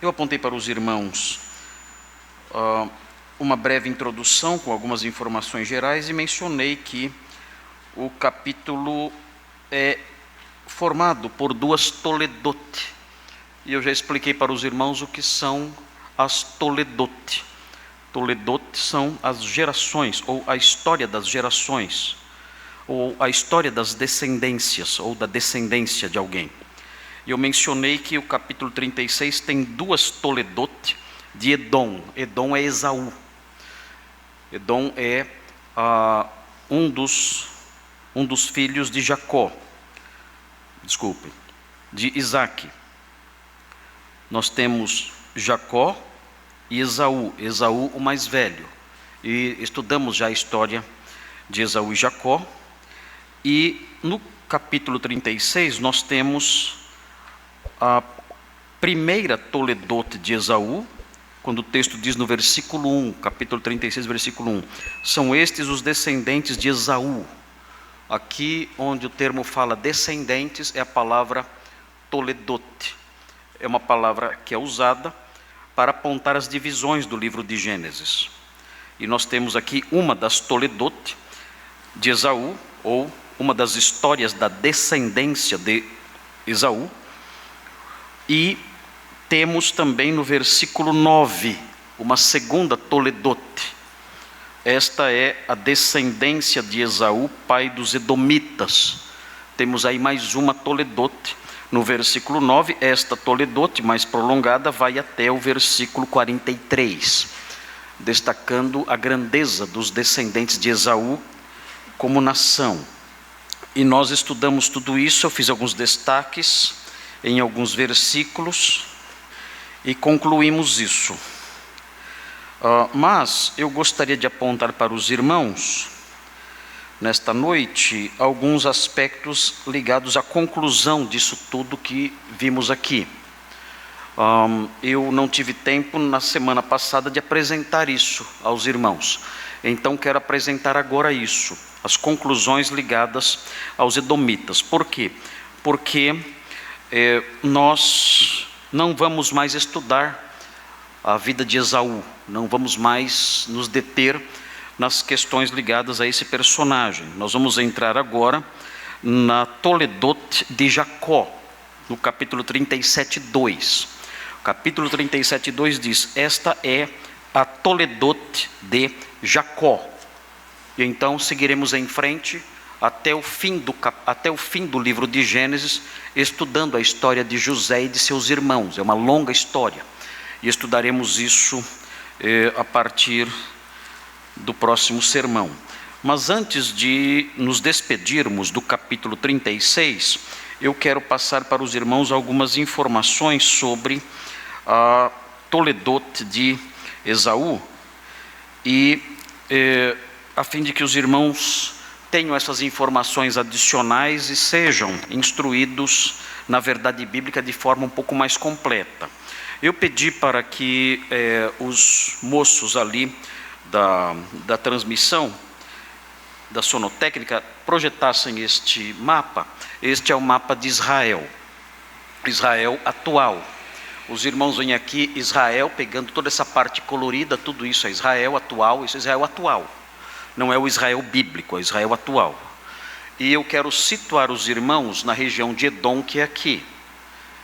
Eu apontei para os irmãos uma breve introdução com algumas informações gerais e mencionei que o capítulo é formado por duas toledote. E eu já expliquei para os irmãos o que são as toledote. Toledote são as gerações, ou a história das gerações, ou a história das descendências, ou da descendência de alguém. E eu mencionei que o capítulo 36 tem duas toledote de Edom. Edom é Esaú. Edom é um dos filhos de Jacó. Desculpe, de Isaque. Nós temos Jacó e Esaú. Esaú, o mais velho. E estudamos já a história de Esaú e Jacó. E no capítulo 36 nós temos a primeira toledote de Esaú, quando o texto diz no versículo 1, capítulo 36, versículo 1, são estes os descendentes de Esaú. Aqui onde o termo fala descendentes é a palavra toledote. É uma palavra que é usada para apontar as divisões do livro de Gênesis. E nós temos aqui uma das toledote de Esaú, ou uma das histórias da descendência de Esaú. E temos também no versículo 9, uma segunda toledote. Esta é a descendência de Esaú, pai dos edomitas. Temos aí mais uma toledote. No versículo 9, esta toledote mais prolongada vai até o versículo 43, destacando a grandeza dos descendentes de Esaú como nação. E nós estudamos tudo isso, eu fiz alguns destaques em alguns versículos e concluímos isso. Mas eu gostaria de apontar para os irmãos, nesta noite, alguns aspectos ligados à conclusão disso tudo que vimos aqui. Eu não tive tempo na semana passada de apresentar isso aos irmãos, então quero apresentar agora isso, as conclusões ligadas aos edomitas. Por quê? Porque nós não vamos mais estudar a vida de Esaú, não vamos mais nos deter nas questões ligadas a esse personagem. Nós vamos entrar agora na toledote de Jacó, no capítulo 37, 2. O capítulo 37, 2 diz: esta é a toledote de Jacó. E então seguiremos em frente até o fim do livro de Gênesis, estudando a história de José e de seus irmãos. É uma longa história. E estudaremos isso a partir do próximo sermão. Mas antes de nos despedirmos do capítulo 36, eu quero passar para os irmãos algumas informações sobre a toledote de Esaú, e a fim de que os irmãos tenham essas informações adicionais e sejam instruídos na verdade bíblica de forma um pouco mais completa. Eu pedi para que os moços ali da transmissão, da sonotécnica, projetassem este mapa. Este é o mapa de Israel, Israel atual. Os irmãos veem aqui Israel, pegando toda essa parte colorida, tudo isso é Israel atual, isso é Israel atual. Não é o Israel bíblico, é Israel atual. E eu quero situar os irmãos na região de Edom, que é aqui.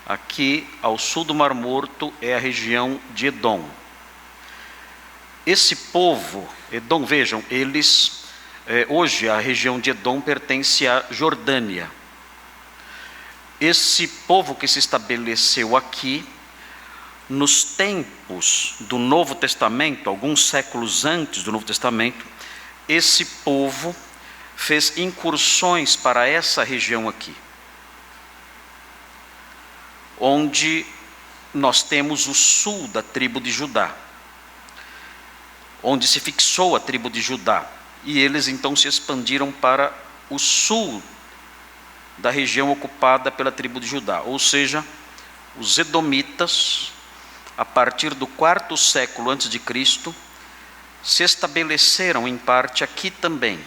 Aqui, ao sul do Mar Morto, é a região de Edom. Esse povo, Edom, vejam, eles, hoje a região de Edom pertence à Jordânia. Esse povo que se estabeleceu aqui, nos tempos do Novo Testamento, alguns séculos antes do Novo Testamento, esse povo fez incursões para essa região aqui, onde nós temos o sul da tribo de Judá, onde se fixou a tribo de Judá, e eles então se expandiram para o sul da região ocupada pela tribo de Judá, ou seja, os edomitas, a partir do 4º século antes de Cristo, se estabeleceram em parte aqui também,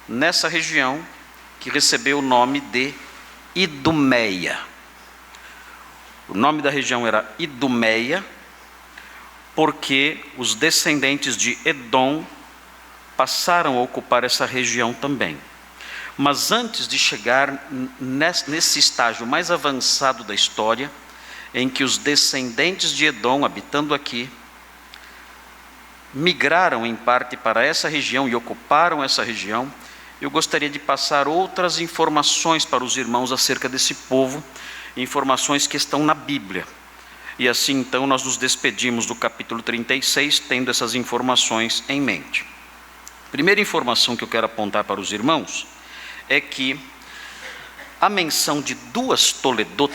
nessa região que recebeu o nome de Idumeia. O nome da região era Idumeia, porque os descendentes de Edom passaram a ocupar essa região também. Mas antes de chegar nesse estágio mais avançado da história, em que os descendentes de Edom, habitando aqui, migraram em parte para essa região e ocuparam essa região, eu gostaria de passar outras informações para os irmãos acerca desse povo, informações que estão na Bíblia. E assim, então, nós nos despedimos do capítulo 36, tendo essas informações em mente. Primeira informação que eu quero apontar para os irmãos é que a menção de 2 Toledot,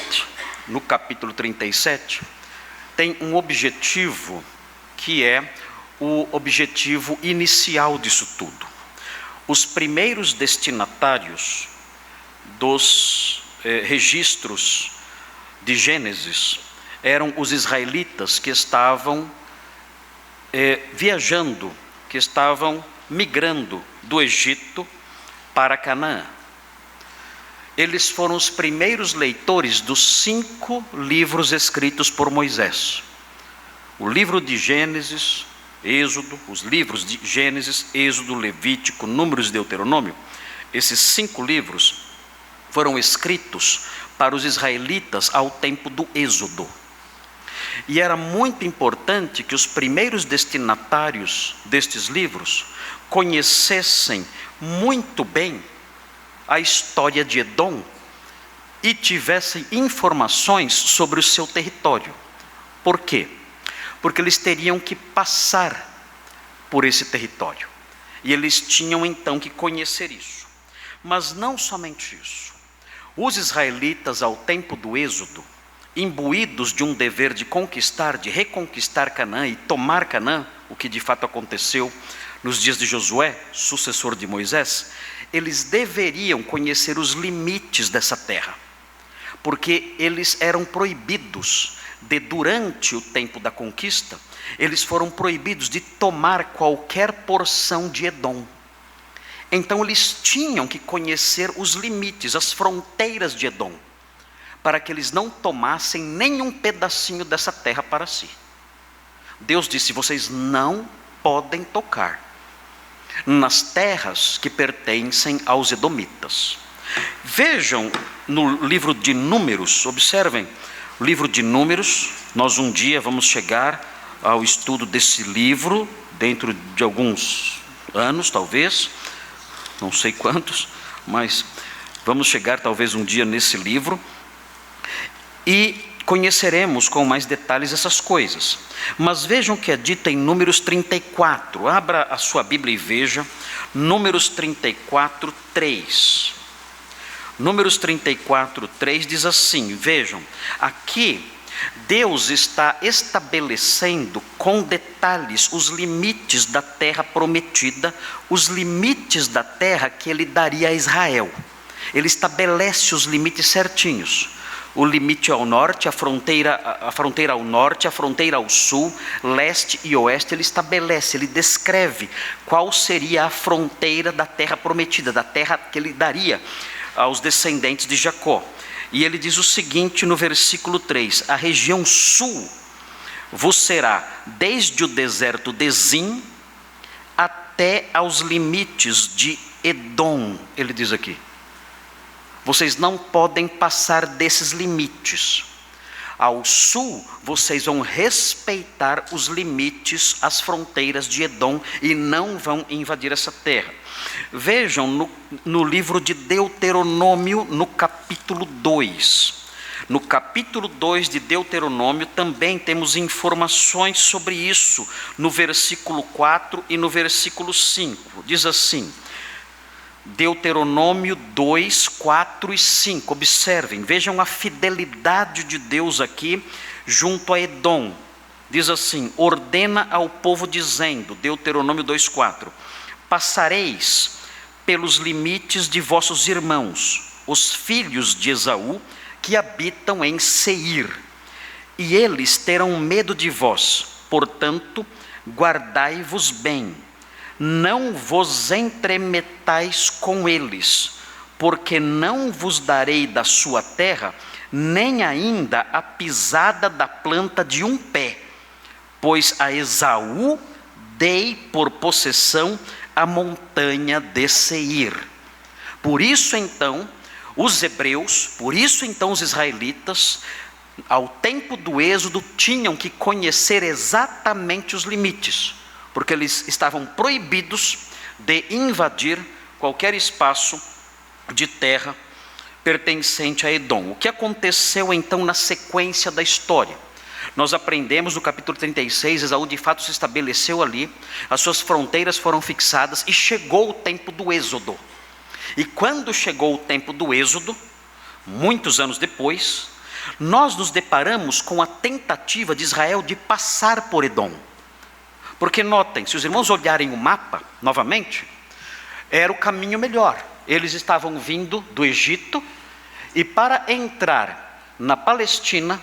no capítulo 37, tem um objetivo que é o objetivo inicial disso tudo. Os primeiros destinatários dos registros de Gênesis eram os israelitas que estavam viajando, que estavam migrando do Egito para Canaã. Eles foram os primeiros leitores dos 5 livros escritos por Moisés. O livro de Gênesis, Êxodo, os livros de Gênesis, Êxodo, Levítico, Números e Deuteronômio, esses 5 livros foram escritos para os israelitas ao tempo do Êxodo. E era muito importante que os primeiros destinatários destes livros conhecessem muito bem a história de Edom e tivessem informações sobre o seu território. Por quê? Porque eles teriam que passar por esse território. E eles tinham então que conhecer isso. Mas não somente isso. Os israelitas, ao tempo do Êxodo, imbuídos de um dever de conquistar, de reconquistar Canaã e tomar Canaã, o que de fato aconteceu nos dias de Josué, sucessor de Moisés, eles deveriam conhecer os limites dessa terra, porque eles eram proibidos de, durante o tempo da conquista, eles foram proibidos de tomar qualquer porção de Edom. Então eles tinham que conhecer os limites, as fronteiras de Edom, para que eles não tomassem nenhum pedacinho dessa terra para si. Deus disse: vocês não podem tocar nas terras que pertencem aos edomitas. Vejam no livro de Números, observem, o livro de Números, nós um dia vamos chegar ao estudo desse livro, dentro de alguns anos talvez, não sei quantos, mas vamos chegar talvez um dia nesse livro, e conheceremos com mais detalhes essas coisas. Mas vejam o que é dito em Números 34, abra a sua Bíblia e veja, Números 34, 3. Números 34, 3 diz assim, vejam, aqui Deus está estabelecendo com detalhes os limites da terra prometida, os limites da terra que Ele daria a Israel. Ele estabelece os limites certinhos. O limite ao norte, a fronteira ao norte, a fronteira ao sul, leste e oeste, ele estabelece, ele descreve qual seria a fronteira da terra prometida, da terra que ele daria aos descendentes de Jacó. E ele diz o seguinte no versículo 3, a região sul vos será desde o deserto de Zim até aos limites de Edom, ele diz aqui. Vocês não podem passar desses limites. Ao sul, vocês vão respeitar os limites, as fronteiras de Edom e não vão invadir essa terra. Vejam no livro de Deuteronômio, no capítulo 2. No capítulo 2 de Deuteronômio também temos informações sobre isso, no versículo 4 e no versículo 5. Diz assim, Deuteronômio 2, 4 e 5, observem, vejam a fidelidade de Deus aqui junto a Edom. Diz assim, ordena ao povo dizendo, Deuteronômio 2, 4, passareis pelos limites de vossos irmãos, os filhos de Esaú, que habitam em Seir, e eles terão medo de vós, portanto, guardai-vos bem. Não vos entremetais com eles, porque não vos darei da sua terra, nem ainda a pisada da planta de um pé, pois a Esaú dei por possessão a montanha de Seir. Por isso então os hebreus, por isso então os israelitas, ao tempo do êxodo, tinham que conhecer exatamente os limites, porque eles estavam proibidos de invadir qualquer espaço de terra pertencente a Edom. O que aconteceu então na sequência da história? Nós aprendemos no capítulo 36, Esaú de fato se estabeleceu ali, as suas fronteiras foram fixadas e chegou o tempo do êxodo. E quando chegou o tempo do êxodo, muitos anos depois, nós nos deparamos com a tentativa de Israel de passar por Edom. Porque notem, se os irmãos olharem o mapa novamente, era o caminho melhor. Eles estavam vindo do Egito e para entrar na Palestina,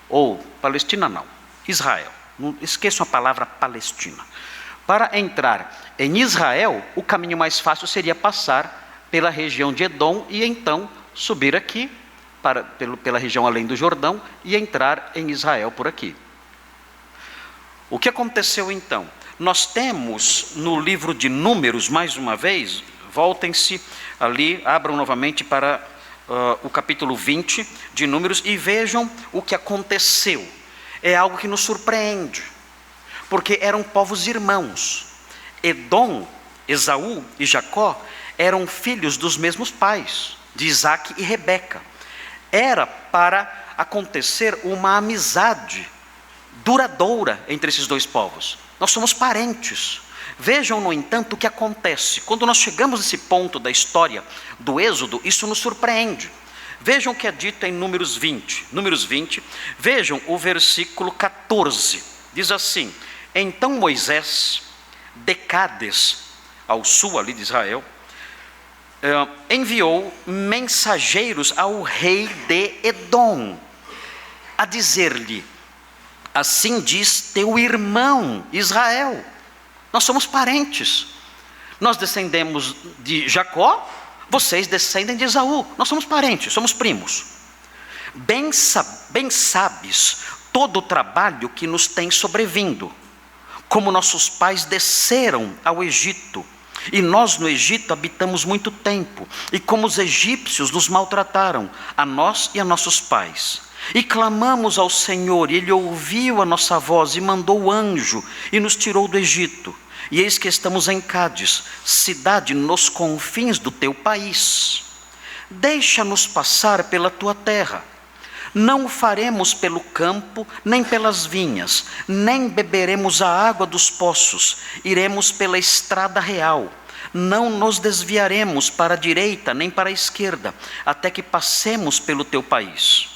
ou Palestina não, Israel, não esqueçam a palavra Palestina. Para entrar em Israel, o caminho mais fácil seria passar pela região de Edom e então subir aqui, pela região além do Jordão, e entrar em Israel por aqui. O que aconteceu então? Nós temos no livro de Números, mais uma vez, voltem-se ali, abram novamente para o capítulo 20 de Números e vejam o que aconteceu. É algo que nos surpreende, porque eram povos irmãos. Edom, Esaú e Jacó eram filhos dos mesmos pais, de Isaac e Rebeca. Era para acontecer uma amizade duradoura entre esses dois povos. Nós somos parentes. Vejam, no entanto, o que acontece. Quando nós chegamos nesse ponto da história do Êxodo, isso nos surpreende. Vejam o que é dito em Números 20. Números 20, vejam o versículo 14. Diz assim: então Moisés, de Cádes, ao sul ali de Israel, enviou mensageiros ao rei de Edom, a dizer-lhe: assim diz teu irmão Israel. Nós somos parentes. Nós descendemos de Jacó, vocês descendem de Esaú. Nós somos parentes, somos primos. Bem sabes todo o trabalho que nos tem sobrevindo, como nossos pais desceram ao Egito, e nós no Egito habitamos muito tempo, e como os egípcios nos maltrataram, a nós e a nossos pais. E clamamos ao Senhor, e Ele ouviu a nossa voz, e mandou o anjo, e nos tirou do Egito. E eis que estamos em Cádiz, cidade nos confins do teu país. Deixa-nos passar pela tua terra. Não o faremos pelo campo, nem pelas vinhas, nem beberemos a água dos poços. Iremos pela estrada real. Não nos desviaremos para a direita, nem para a esquerda, até que passemos pelo teu país.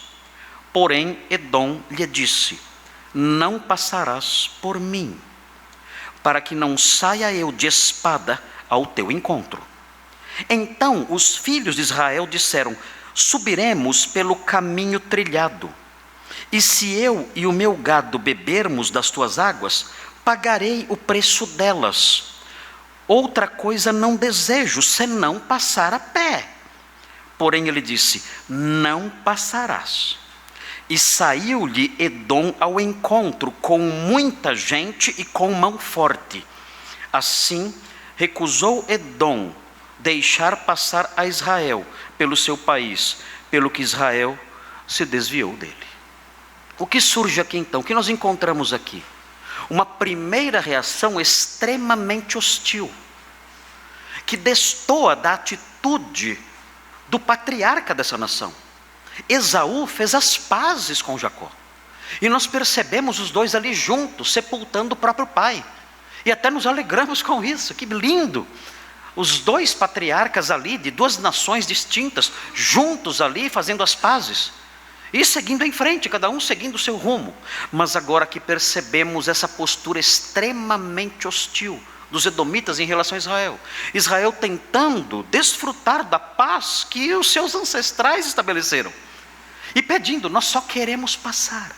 Porém, Edom lhe disse: não passarás por mim, para que não saia eu de espada ao teu encontro. Então os filhos de Israel disseram: subiremos pelo caminho trilhado, e se eu e o meu gado bebermos das tuas águas, pagarei o preço delas. Outra coisa não desejo, senão passar a pé. Porém ele disse: não passarás. E saiu-lhe Edom ao encontro com muita gente e com mão forte. Assim recusou Edom deixar passar a Israel pelo seu país, pelo que Israel se desviou dele. O que surge aqui então? O que nós encontramos aqui? Uma primeira reação extremamente hostil, que destoa da atitude do patriarca dessa nação. Esaú fez as pazes com Jacó, e nós percebemos os dois ali juntos, sepultando o próprio pai, e até nos alegramos com isso. Que lindo! Os dois patriarcas ali, de duas nações distintas, juntos ali, fazendo as pazes, e seguindo em frente, cada um seguindo o seu rumo. Mas agora que percebemos essa postura extremamente hostil dos edomitas em relação a Israel. Israel tentando desfrutar da paz que os seus ancestrais estabeleceram. E pedindo: nós só queremos passar.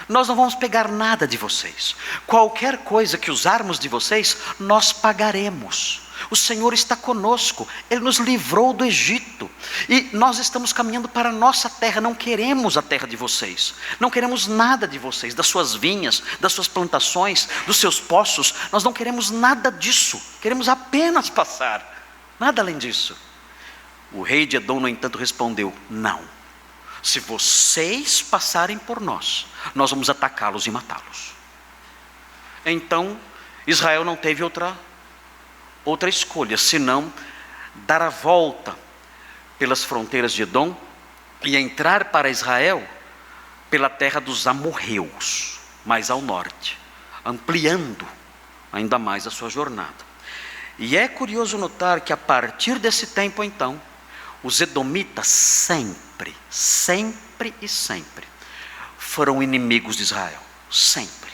Nós não vamos pegar nada de vocês. Qualquer coisa que usarmos de vocês, nós pagaremos. O Senhor está conosco, Ele nos livrou do Egito, e nós estamos caminhando para a nossa terra. Não queremos a terra de vocês, não queremos nada de vocês, das suas vinhas, das suas plantações, dos seus poços. Nós não queremos nada disso, queremos apenas passar, nada além disso. O rei de Edom, no entanto, respondeu: não, se vocês passarem por nós, nós vamos atacá-los e matá-los. Então Israel não teve outra escolha, senão dar a volta pelas fronteiras de Edom e entrar para Israel pela terra dos amorreus, mais ao norte, ampliando ainda mais a sua jornada. E é curioso notar que a partir desse tempo então, os edomitas sempre foram inimigos de Israel, sempre.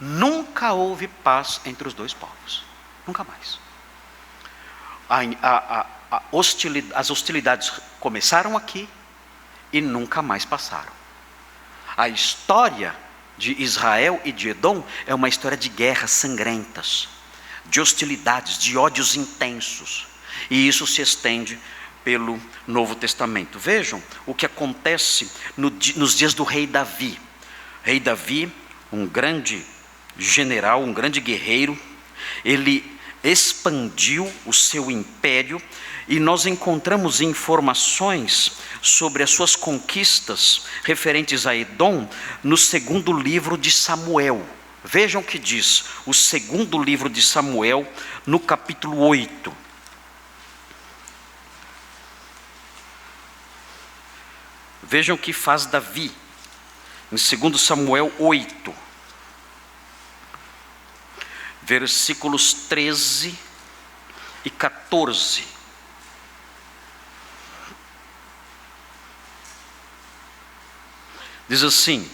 Nunca houve paz entre os dois povos, nunca mais. As hostilidades começaram aqui e nunca mais passaram. A história de Israel e de Edom é uma história de guerras sangrentas, de hostilidades, de ódios intensos, e isso se estende pelo Novo Testamento. Vejam o que acontece nos dias do rei Davi. Rei Davi, um grande general, um grande guerreiro, ele expandiu o seu império, e nós encontramos informações sobre as suas conquistas referentes a Edom no segundo livro de Samuel. Vejam o que diz o segundo livro de Samuel, no capítulo 8. Vejam o que faz Davi, em 2 Samuel 8, versículos 13 e 14. Diz assim,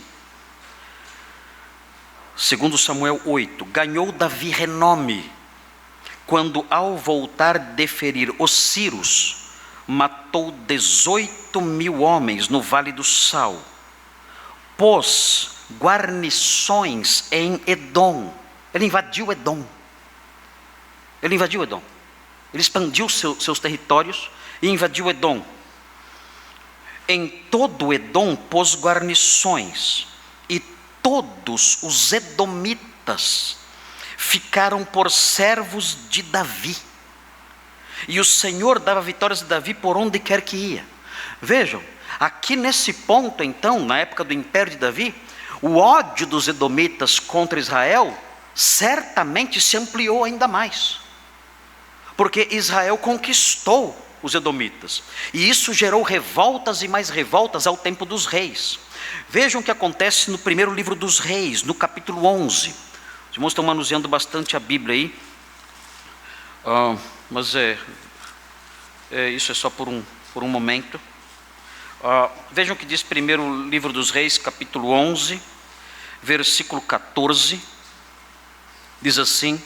2 Samuel 8: ganhou Davi renome, quando ao voltar de ferir os sírios, matou 18.000 homens no Vale do Sal, pôs guarnições em Edom. Ele invadiu Edom, ele expandiu seus territórios e invadiu Edom. Em todo Edom pôs guarnições, e todos os edomitas ficaram por servos de Davi, e o Senhor dava vitórias a Davi por onde quer que ia. Vejam, aqui nesse ponto então, na época do império de Davi, o ódio dos edomitas contra Israel certamente se ampliou ainda mais, porque Israel conquistou os edomitas, e isso gerou revoltas e mais revoltas ao tempo dos reis. Vejam o que acontece no primeiro livro dos reis, no capítulo 11. Os irmãos estão manuseando bastante a Bíblia aí, mas isso é só por um momento. Vejam o que diz primeiro livro dos reis, capítulo 11, versículo 14. Diz assim: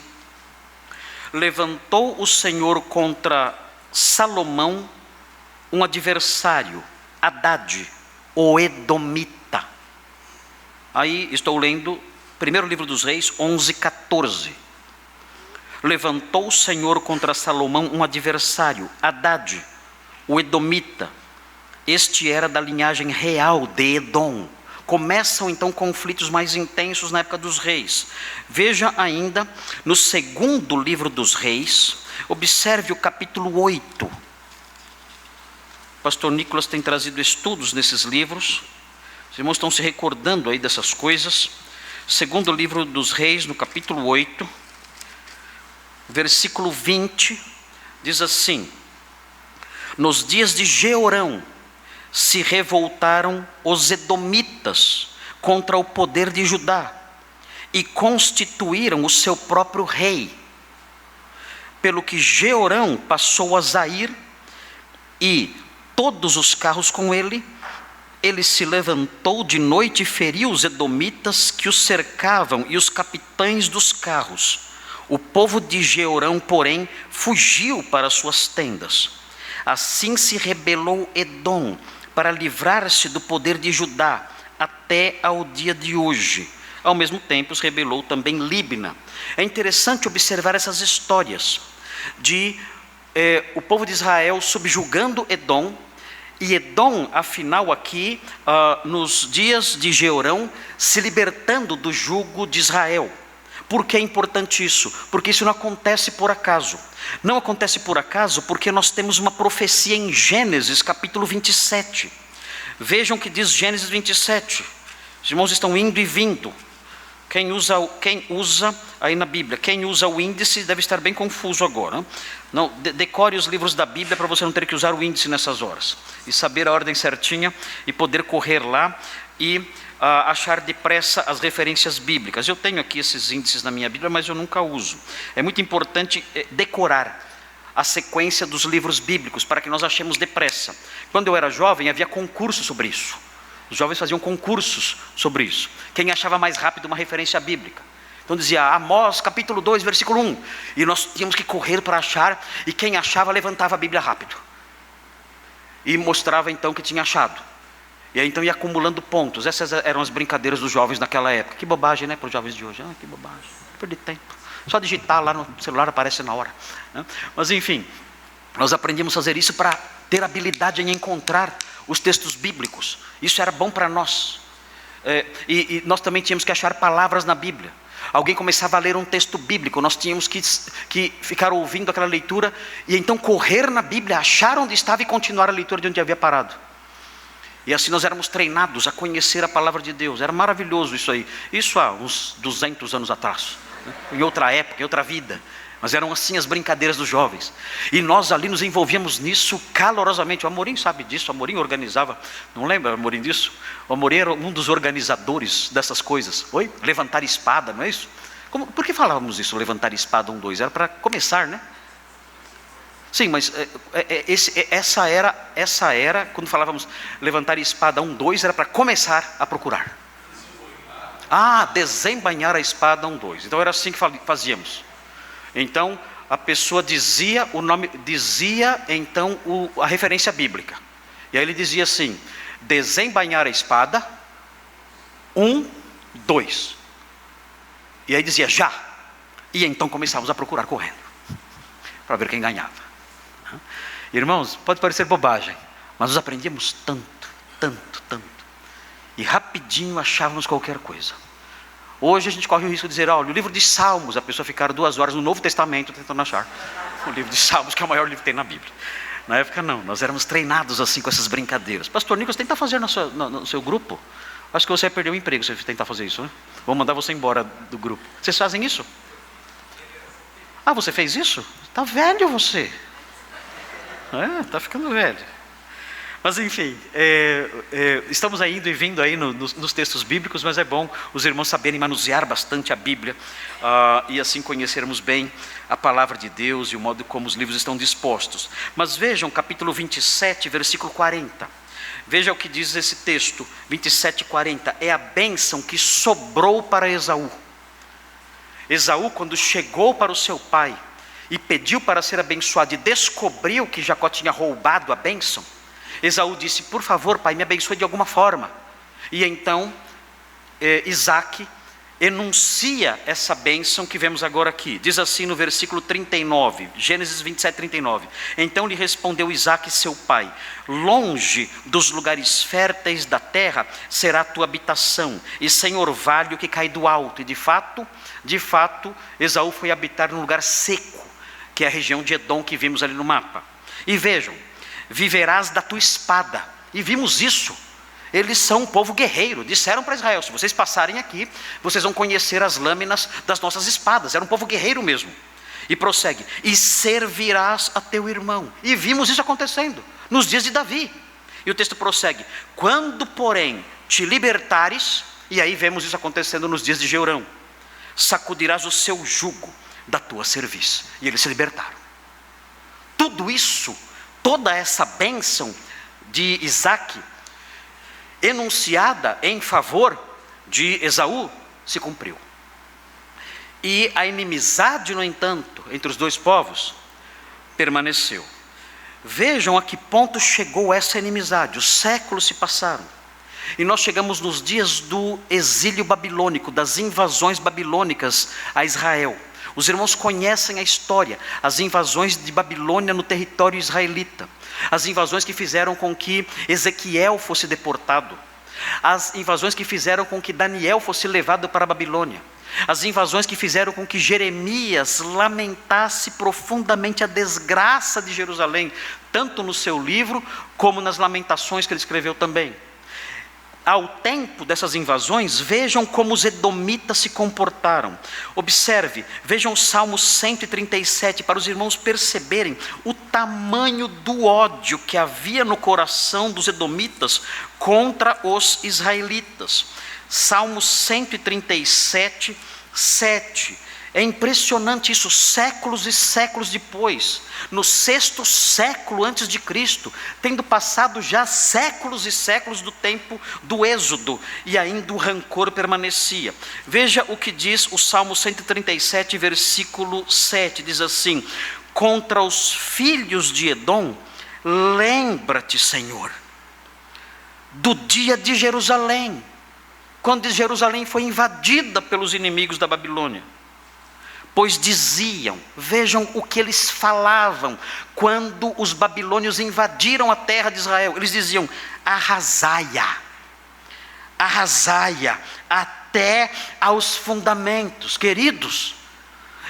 levantou o Senhor contra Salomão um adversário, Hadade, o edomita. Aí estou lendo primeiro livro dos reis, 11, 14. Levantou o Senhor contra Salomão um adversário, Hadade, o edomita. Este era da linhagem real de Edom. Começam então conflitos mais intensos na época dos reis. Veja ainda no segundo livro dos reis, observe o capítulo 8. O pastor Nicolas tem trazido estudos nesses livros. Os irmãos estão se recordando aí dessas coisas. Segundo livro dos reis, no capítulo 8, versículo 20, diz assim: nos dias de Jeorão se revoltaram os edomitas contra o poder de Judá e constituíram o seu próprio rei, pelo que Jeorão passou a Zair e todos os carros com ele. Ele se levantou de noite e feriu os edomitas que os cercavam e os capitães dos carros. O povo de Jeorão, porém, fugiu para suas tendas. Assim se rebelou Edom para livrar-se do poder de Judá até ao dia de hoje. Ao mesmo tempo se rebelou também Líbna. É interessante observar essas histórias. de o povo de Israel subjugando Edom, e Edom, afinal aqui, nos dias de Jeorão, se libertando do jugo de Israel. Por que é importante isso? Porque isso não acontece por acaso. Não acontece por acaso porque nós temos uma profecia em Gênesis capítulo 27. Vejam o que diz Gênesis 27. Os irmãos estão indo e vindo. Quem usa aí na Bíblia, quem usa o índice deve estar bem confuso agora. Não, decore os livros da Bíblia para você não ter que usar o índice nessas horas. E saber a ordem certinha e poder correr lá e achar depressa as referências bíblicas. Eu tenho aqui esses índices na minha Bíblia, mas eu nunca uso. É muito importante decorar a sequência dos livros bíblicos para que nós achemos depressa. Quando eu era jovem, havia concurso sobre isso. Os jovens faziam concursos sobre isso. Quem achava mais rápido uma referência bíblica. Então dizia Amós capítulo 2, versículo 1. E nós tínhamos que correr para achar, e quem achava levantava a Bíblia rápido. E mostrava então que tinha achado. E aí então ia acumulando pontos. Essas eram as brincadeiras dos jovens naquela época. Que bobagem, né, para os jovens de hoje. Que bobagem, perdi tempo. Só digitar lá no celular aparece na hora. Mas enfim, nós aprendemos a fazer isso para ter habilidade em encontrar os textos bíblicos. Isso era bom para nós. E nós também tínhamos que achar palavras na Bíblia. Alguém começava a ler um texto bíblico, nós tínhamos que ficar ouvindo aquela leitura e então correr na Bíblia, achar onde estava e continuar a leitura de onde havia parado. E assim nós éramos treinados a conhecer a palavra de Deus. Era maravilhoso isso aí. Isso há uns 200 anos atrás, né? Em outra época, em outra vida. Mas eram assim as brincadeiras dos jovens. E nós ali nos envolvíamos nisso calorosamente. O Amorim sabe disso, o Amorim organizava. Não lembra, Amorim, disso? O Amorim era um dos organizadores dessas coisas. Oi? Levantar espada, não é isso? Por que falávamos isso, levantar espada 1, 2? Era para começar, né? Sim, mas essa era, quando falávamos levantar espada 1, 2, era para começar a procurar. Desembainhar a espada 1, 2. Então era assim que fazíamos. Então a pessoa dizia o nome, dizia então a referência bíblica. E aí ele dizia assim: desembainhar a espada 1, 2. E aí dizia já. E então começávamos a procurar correndo para ver quem ganhava. Irmãos, pode parecer bobagem, mas nós aprendíamos tanto. E rapidinho achávamos qualquer coisa. Hoje a gente corre o risco de dizer, olha, o livro de Salmos, a pessoa ficar 2 horas no Novo Testamento tentando achar o livro de Salmos, que é o maior livro que tem na Bíblia. Na época não, nós éramos treinados assim com essas brincadeiras. Pastor Nicolas, tenta fazer no seu grupo. Acho que você vai perder o emprego se você tentar fazer isso, né? Vou mandar você embora do grupo. Vocês fazem isso? Você fez isso? Está velho você. Está ficando velho. Mas enfim, estamos aí indo e vindo aí nos textos bíblicos, mas é bom os irmãos saberem manusear bastante a Bíblia e assim conhecermos bem a palavra de Deus e o modo como os livros estão dispostos. Mas vejam capítulo 27, versículo 40. Veja o que diz esse texto, 27, 40. É a bênção que sobrou para Esaú. Esaú, quando chegou para o seu pai e pediu para ser abençoado e descobriu que Jacó tinha roubado a bênção, Esaú disse, por favor pai, me abençoe de alguma forma. E então Isaque enuncia essa bênção que vemos agora aqui. Diz assim no versículo 39, Gênesis 27, 39. Então lhe respondeu Isaque seu pai, longe dos lugares férteis da terra será a tua habitação, e sem orvalho que cai do alto. E de fato, Esaú foi habitar num lugar seco, que é a região de Edom que vimos ali no mapa. E vejam, viverás da tua espada. E vimos isso. Eles são um povo guerreiro. Disseram para Israel, se vocês passarem aqui, vocês vão conhecer as lâminas das nossas espadas. Era um povo guerreiro mesmo. E prossegue, e servirás a teu irmão. E vimos isso acontecendo nos dias de Davi. E o texto prossegue, quando porém te libertares, e aí vemos isso acontecendo nos dias de Jeorão, sacudirás o seu jugo da tua cerviz. E eles se libertaram. Tudo isso, toda essa bênção de Isaque, enunciada em favor de Esaú, se cumpriu. E a inimizade, no entanto, entre os dois povos, permaneceu. Vejam a que ponto chegou essa inimizade. Os séculos se passaram. E nós chegamos nos dias do exílio babilônico, das invasões babilônicas a Israel. Os irmãos conhecem a história, as invasões de Babilônia no território israelita, as invasões que fizeram com que Ezequiel fosse deportado, as invasões que fizeram com que Daniel fosse levado para a Babilônia, as invasões que fizeram com que Jeremias lamentasse profundamente a desgraça de Jerusalém, tanto no seu livro, como nas lamentações que ele escreveu também. Ao tempo dessas invasões, vejam como os edomitas se comportaram. Observe, vejam o Salmo 137, para os irmãos perceberem o tamanho do ódio que havia no coração dos edomitas contra os israelitas. Salmo 137, 7. É impressionante isso, séculos e séculos depois, no 6º século antes de Cristo, tendo passado já séculos e séculos do tempo do Êxodo, e ainda o rancor permanecia. Veja o que diz o Salmo 137, versículo 7, diz assim: contra os filhos de Edom, lembra-te, Senhor, do dia de Jerusalém, quando Jerusalém foi invadida pelos inimigos da Babilônia. Pois diziam, vejam o que eles falavam, quando os babilônios invadiram a terra de Israel, eles diziam: arrasai-a, arrasai-a, até aos fundamentos. Queridos,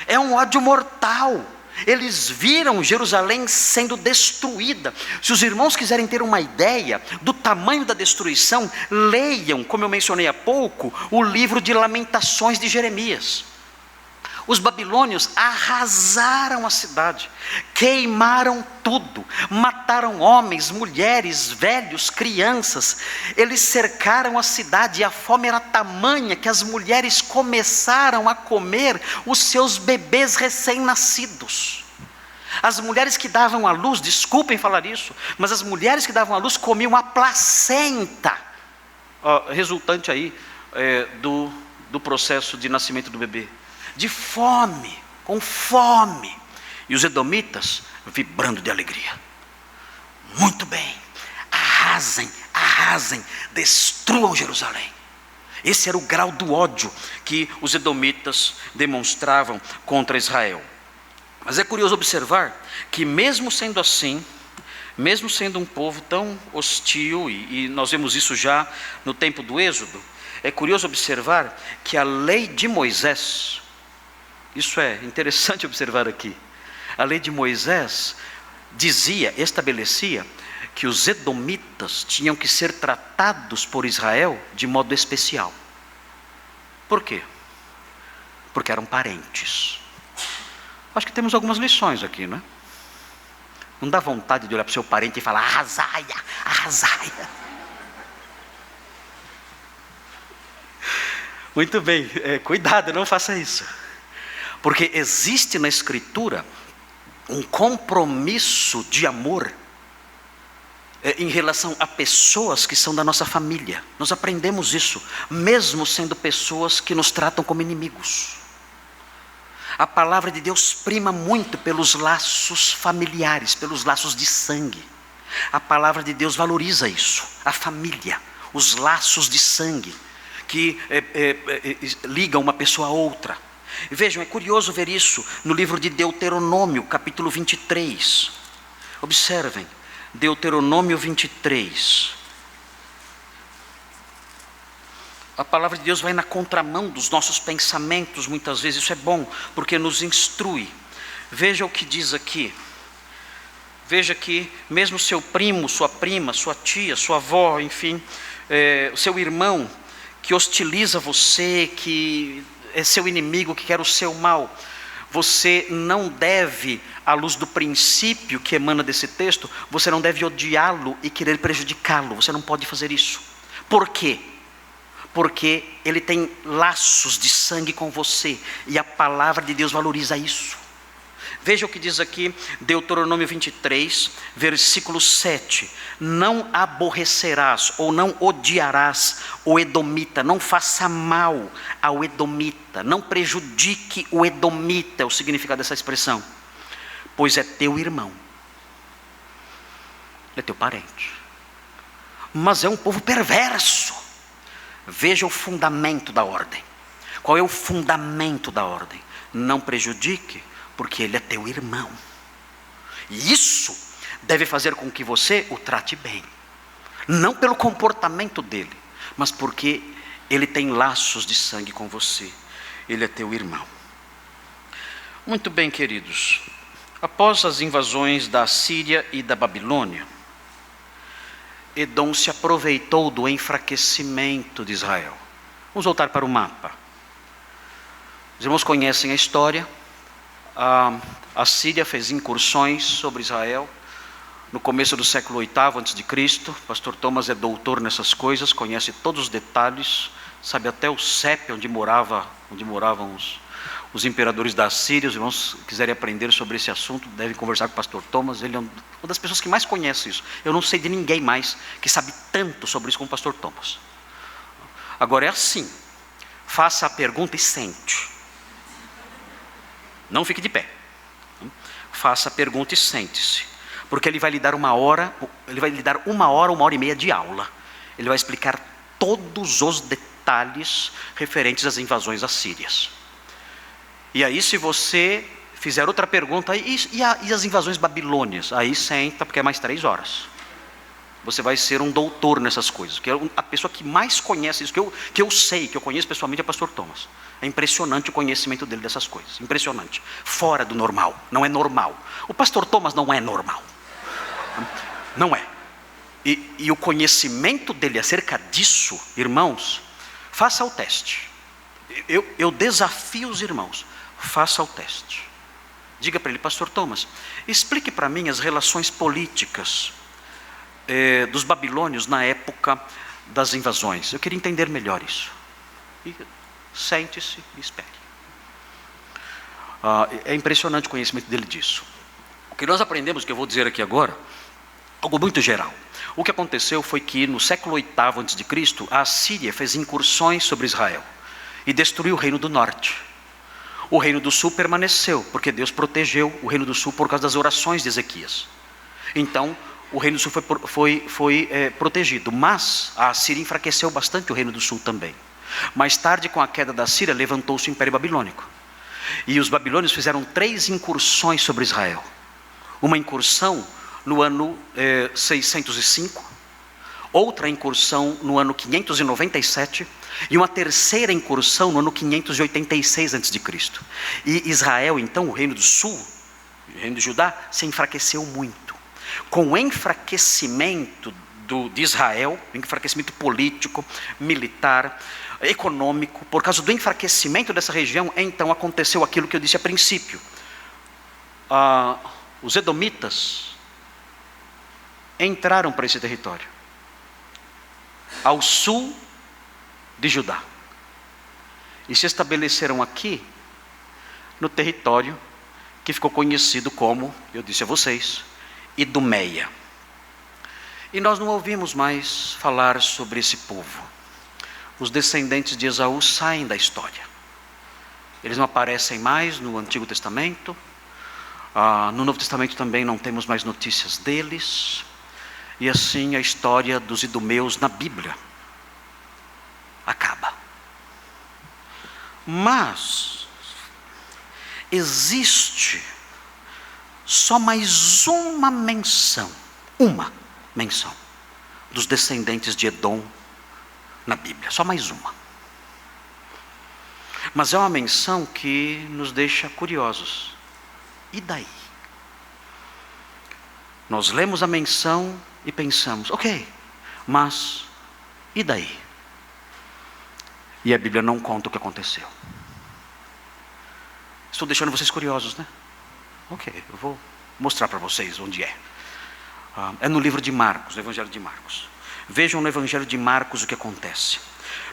é um ódio mortal. Eles viram Jerusalém sendo destruída. Se os irmãos quiserem ter uma ideia do tamanho da destruição, leiam, como eu mencionei há pouco, o livro de Lamentações de Jeremias. Os babilônios arrasaram a cidade, queimaram tudo, mataram homens, mulheres, velhos, crianças. Eles cercaram a cidade e a fome era tamanha que as mulheres começaram a comer os seus bebês recém-nascidos. As mulheres que davam à luz, desculpem falar isso, mas as mulheres que davam à luz comiam a placenta, resultante aí do processo de nascimento do bebê. De fome, com fome, e os edomitas vibrando de alegria. Muito bem, arrasem, arrasem, destruam Jerusalém. Esse era o grau do ódio que os edomitas demonstravam contra Israel. Mas é curioso observar que mesmo sendo assim, mesmo sendo um povo tão hostil, e nós vemos isso já no tempo do Êxodo, é curioso observar que a lei de Moisés, isso é interessante observar aqui. A lei de Moisés estabelecia que os edomitas tinham que ser tratados por Israel de modo especial. Por quê? Porque eram parentes. Acho que temos algumas lições aqui, não é? Não dá vontade de olhar para o seu parente e falar: arrasaia, arrasaia. Muito bem, cuidado, não faça isso. Porque existe na Escritura um compromisso de amor em relação a pessoas que são da nossa família. Nós aprendemos isso, mesmo sendo pessoas que nos tratam como inimigos. A palavra de Deus prima muito pelos laços familiares, pelos laços de sangue. A palavra de Deus valoriza isso, a família, os laços de sangue que ligam uma pessoa a outra. Vejam, é curioso ver isso no livro de Deuteronômio, capítulo 23. Observem, Deuteronômio 23. A palavra de Deus vai na contramão dos nossos pensamentos, muitas vezes. Isso é bom, porque nos instrui. Veja o que diz aqui. Veja que mesmo seu primo, sua prima, sua tia, sua avó, enfim, o seu irmão que hostiliza você, que é seu inimigo, que quer o seu mal, você não deve, à luz do princípio que emana desse texto, você não deve odiá-lo e querer prejudicá-lo. Você não pode fazer isso. Por quê? Porque ele tem laços de sangue com você, e a palavra de Deus valoriza isso. Veja o que diz aqui, Deuteronômio 23, versículo 7. Não aborrecerás ou não odiarás o edomita, não faça mal ao edomita, não prejudique o edomita, é o significado dessa expressão, pois é teu irmão, é teu parente, mas é um povo perverso. Veja o fundamento da ordem. Qual é o fundamento da ordem? não prejudique, porque ele é teu irmão. E isso deve fazer com que você o trate bem. Não pelo comportamento dele, mas porque ele tem laços de sangue com você. Ele é teu irmão. Muito bem, queridos. Após as invasões da Síria e da Babilônia, Edom se aproveitou do enfraquecimento de Israel. Vamos voltar para o mapa. Os irmãos conhecem a história. A Síria fez incursões sobre Israel no começo do século VIII a.C. Pastor Thomas é doutor nessas coisas, conhece todos os detalhes, sabe até o CEP, onde moravam os imperadores da Síria. Os irmãos quiserem aprender sobre esse assunto, devem conversar com o pastor Thomas. Ele é uma das pessoas que mais conhece isso. Eu não sei de ninguém mais que sabe tanto sobre isso como o pastor Thomas. Agora é assim, faça a pergunta e sente. Não fique de pé. Faça a pergunta e sente-se. Porque ele vai lhe dar uma hora e meia de aula. Ele vai explicar todos os detalhes referentes às invasões assírias. E aí, se você fizer outra pergunta, e as invasões babilônias? Aí senta, porque é mais 3 horas. Você vai ser um doutor nessas coisas. Porque a pessoa que mais conhece isso, que eu conheço pessoalmente, é o pastor Thomas. É impressionante o conhecimento dele dessas coisas. Impressionante. Fora do normal. Não é normal. O pastor Thomas não é normal. Não é. E o conhecimento dele acerca disso, irmãos, faça o teste. Eu desafio os irmãos. Faça o teste. Diga para ele: pastor Thomas, explique para mim as relações políticas dos babilônios na época das invasões. Eu queria entender melhor isso. E sente-se e espere. É impressionante o conhecimento dele disso. O que nós aprendemos, que eu vou dizer aqui agora, algo muito geral. O que aconteceu foi que no século VIII a.C., a Síria fez incursões sobre Israel e destruiu o reino do norte. O reino do sul permaneceu, porque Deus protegeu o reino do sul por causa das orações de Ezequias. Então, o reino do sul foi protegido, mas a Síria enfraqueceu bastante o reino do sul também. Mais tarde, com a queda da Síria, levantou-se o Império Babilônico. E os babilônios fizeram 3 incursões sobre Israel. Uma incursão no ano 605, outra incursão no ano 597 e uma terceira incursão no ano 586 a.C. E Israel, então, o reino do sul, o reino de Judá, se enfraqueceu muito. Com o enfraquecimento de Israel, enfraquecimento político, militar, econômico, por causa do enfraquecimento dessa região, então aconteceu aquilo que eu disse a princípio. Os edomitas entraram para esse território, ao sul de Judá, e se estabeleceram aqui, no território que ficou conhecido como, eu disse a vocês, Idumeia. E nós não ouvimos mais falar sobre esse povo. Os descendentes de Esaú saem da história. Eles não aparecem mais no Antigo Testamento. No Novo Testamento também não temos mais notícias deles. E assim a história dos idumeus na Bíblia acaba. Mas existe só mais uma menção dos descendentes de Edom na Bíblia, só mais uma. Mas é uma menção que nos deixa curiosos. E daí? Nós lemos a menção e pensamos, ok, mas e daí? E a Bíblia não conta o que aconteceu. Estou deixando vocês curiosos, né? Ok, eu vou mostrar para vocês onde é. É no livro de Marcos, no Evangelho de Marcos. Vejam no Evangelho de Marcos o que acontece.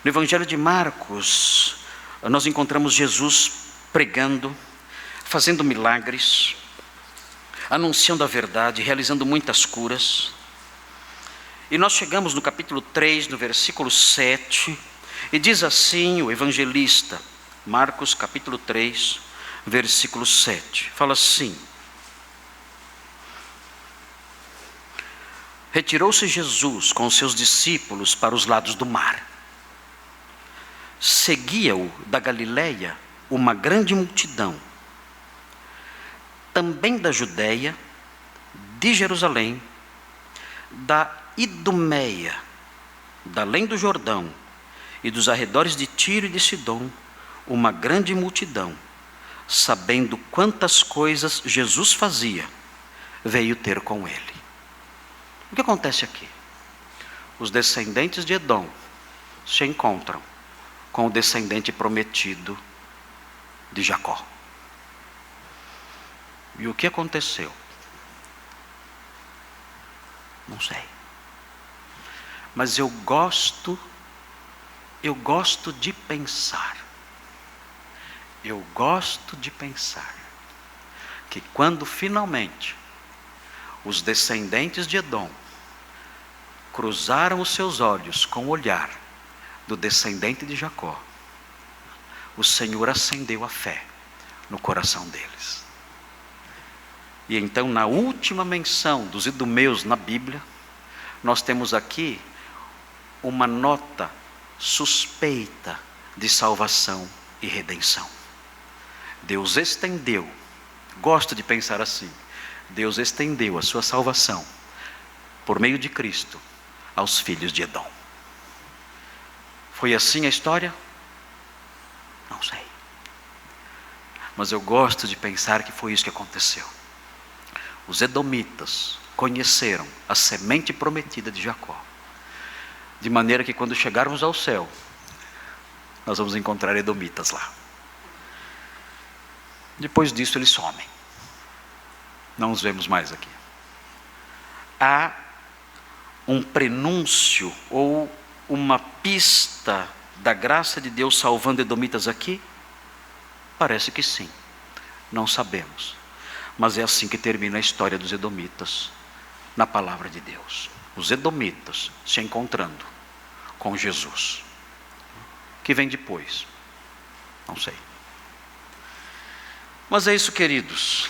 No Evangelho de Marcos, nós encontramos Jesus pregando, fazendo milagres, anunciando a verdade, realizando muitas curas. E nós chegamos no capítulo 3, no versículo 7, e diz assim o evangelista, Marcos capítulo 3, versículo 7, fala assim: retirou-se Jesus com os seus discípulos para os lados do mar. Seguia-o da Galileia uma grande multidão, também da Judéia, de Jerusalém, da Idumeia, da além do Jordão, e dos arredores de Tiro e de Sidom, uma grande multidão, sabendo quantas coisas Jesus fazia, veio ter com ele. O que acontece aqui? Os descendentes de Edom se encontram com o descendente prometido de Jacó. E o que aconteceu? Não sei. Mas eu gosto de pensar. Eu gosto de pensar que quando finalmente os descendentes de Edom cruzaram os seus olhos com o olhar do descendente de Jacó, o Senhor acendeu a fé no coração deles. E então, na última menção dos idumeus na Bíblia, nós temos aqui uma nota suspeita de salvação e redenção. Deus estendeu, gosto de pensar assim, Deus estendeu a sua salvação, por meio de Cristo, aos filhos de Edom. Foi assim a história? Não sei. Mas eu gosto de pensar que foi isso que aconteceu. Os edomitas conheceram a semente prometida de Jacó, de maneira que quando chegarmos ao céu, nós vamos encontrar edomitas lá. Depois disso eles somem. Não os vemos mais aqui. Há um prenúncio ou uma pista da graça de Deus salvando edomitas aqui? Parece que sim. Não sabemos. Mas é assim que termina a história dos edomitas na palavra de Deus. Os edomitas se encontrando com Jesus. O que vem depois? Não sei. Mas é isso, queridos.